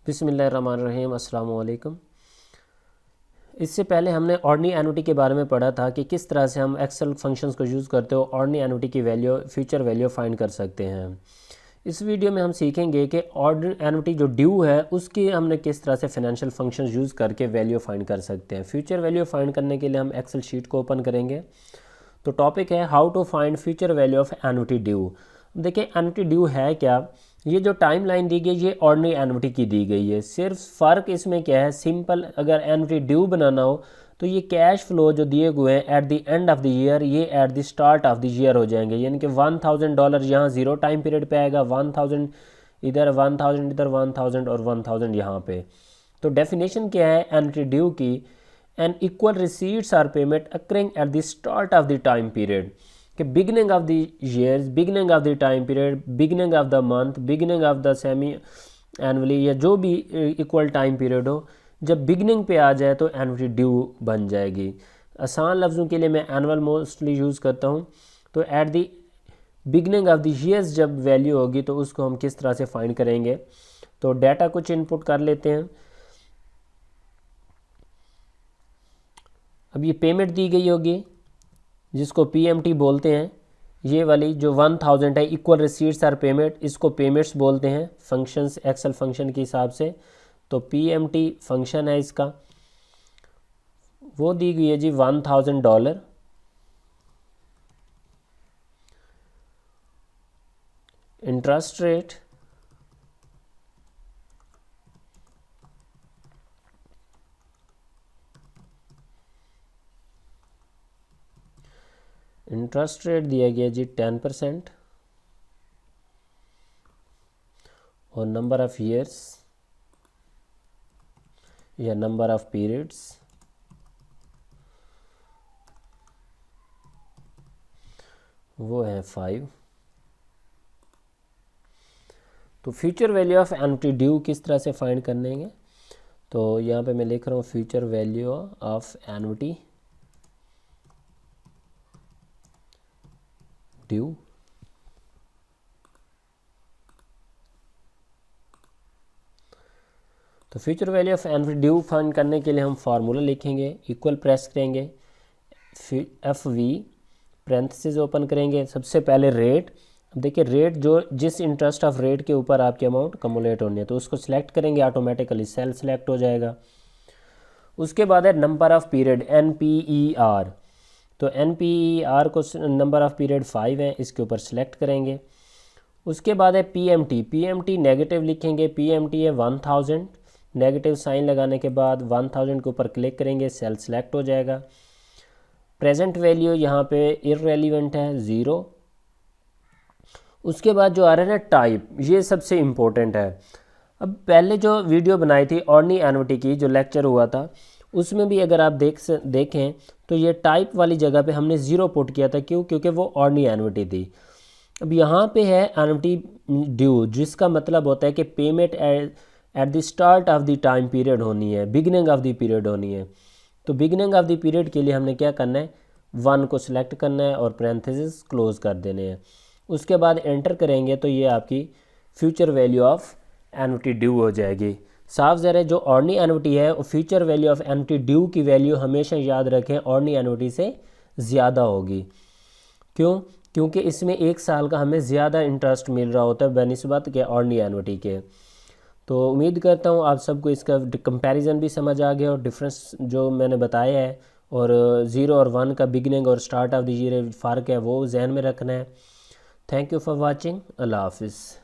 बिस्मिल्लाहिर्रहमानिर्रहीम, अस्सलाम वालेकुम। इससे पहले हमने ऑर्डिनरी एनुटी के बारे में पढ़ा था कि किस तरह से हम एक्सेल फंक्शंस को यूज़ करते हो ऑर्डिनरी एनुटी की वैल्यू फ्यूचर वैल्यू फाइंड कर सकते हैं। इस वीडियो में हम सीखेंगे कि ऑर्डिनरी एनुटी जो ड्यू है उसकी हमने किस तरह से फाइनेंशियल फंक्शंस यूज़ करके वैल्यू फाइंड कर सकते हैं। फ्यूचर वैल्यू फाइंड करने के लिए हम एक्सेल शीट को ओपन करेंगे। तो टॉपिक है how to find future value of annuity due. देखिए एनुटी ड्यू है क्या, ये जो टाइम लाइन दी गई ये ऑर्डिनरी एनुटी की दी गई है। सिर्फ फ़र्क इसमें क्या है, सिंपल अगर एनुटी ड्यू बनाना हो तो ये कैश फ्लो जो दिए हुए हैं at the end of the year ये at the start of the year हो जाएंगे। यानी कि $1000 यहाँ ज़ीरो टाइम पीरियड पे आएगा, 1000 इधर, 1000 इधर, 1000 और 1000 यहाँ पे। तो डेफिनेशन क्या है एनुटी ड्यू की, an equal receipts are payment occurring at the start of the time period कि beginning of the years, beginning of the time period, beginning of the month, beginning of the semi annually या जो भी equal time period हो, जब beginning पे आ जाए तो annuity due बन जाएगी। आसान लफ्ज़ों के लिए मैं एनुअल मोस्टली यूज़ करता हूँ। तो at the beginning of the years जब वैल्यू होगी तो उसको हम किस तरह से फाइंड करेंगे। तो डाटा कुछ इनपुट कर लेते हैं। अब ये पेमेंट दी गई होगी जिसको पीएमटी बोलते हैं, ये वाली जो 1000 है इक्वल रिसीट्स आर पेमेंट, इसको पेमेंट्स बोलते हैं फंक्शंस एक्सेल फंक्शन के हिसाब से। तो पीएमटी फंक्शन है इसका, वो दी गई है जी $1000। इंटरेस्ट रेट दिया गया जी 10% और नंबर ऑफ ईयर्स या नंबर ऑफ पीरियड्स वो है 5। तो future value of annuity due किस तरह से फाइंड करने हैं, तो यहाँ पे मैं लिख रहा हूँ future value of annuity due. तो future value of annuity due find करने के लिए हम फार्मूला लिखेंगे, इक्वल प्रेस करेंगे, एफ वी पैरेंथेसिस ओपन करेंगे, सबसे पहले रेट। अब देखिए रेट जो जिस इंटरेस्ट ऑफ रेट के ऊपर आपकी अमाउंट कमुलेट होनी है तो उसको सिलेक्ट करेंगे, ऑटोमेटिकली सेल सेलेक्ट हो जाएगा। उसके बाद है नंबर ऑफ पीरियड NPER। तो NPER को नंबर ऑफ पीरियड 5 है, इसके ऊपर सेलेक्ट करेंगे। उसके बाद है PMT नेगेटिव लिखेंगे, PMT है 1000, नेगेटिव साइन लगाने के बाद 1000 के ऊपर क्लिक करेंगे, सेल सेलेक्ट हो जाएगा। प्रेजेंट वैल्यू यहाँ पे इररेलेवेंट है 0। उसके बाद जो आ रहा है ना टाइप, ये सबसे इम्पोर्टेंट है। अब पहले जो वीडियो बनाई थी ऑर्डिनरी एनुटी की जो लेक्चर हुआ था उसमें भी अगर आप देखें तो ये टाइप वाली जगह पे हमने 0 पुट किया था। क्यों? क्योंकि वो ऑर्डिनरी एनुटी थी। अब यहाँ पे है एनुटी ड्यू, जिसका मतलब होता है कि payment eight the start of the time period होनी है, बिगिनिंग ऑफ द पीरियड होनी है। तो बिगिनिंग ऑफ द पीरियड के लिए हमने क्या करना है, 1 को सिलेक्ट करना है और पैरेंथेसिस क्लोज कर देने हैं। उसके बाद एंटर करेंगे तो ये आपकी future value of annuity due हो जाएगी। साफ ज़रा जो ऑर्डिनरी एनुटी है और future value of annuity due की वैल्यू हमेशा याद रखें ऑर्डिनरी एनुटी से ज़्यादा होगी। क्यों? क्योंकि इसमें 1 साल का हमें ज़्यादा इंटरेस्ट मिल रहा होता है बनिस्बत के ऑर्डिनरी एनुटी के। तो उम्मीद करता हूँ आप सबको इसका कंपैरिजन भी समझ आ गया और डिफरेंस जो मैंने बताया है और 0 और 1 का बिगिनिंग और स्टार्ट ऑफ द ईयर फ़र्क है वो जहन में रखना है। Thank you for watching. अल्लाह हाफिज़।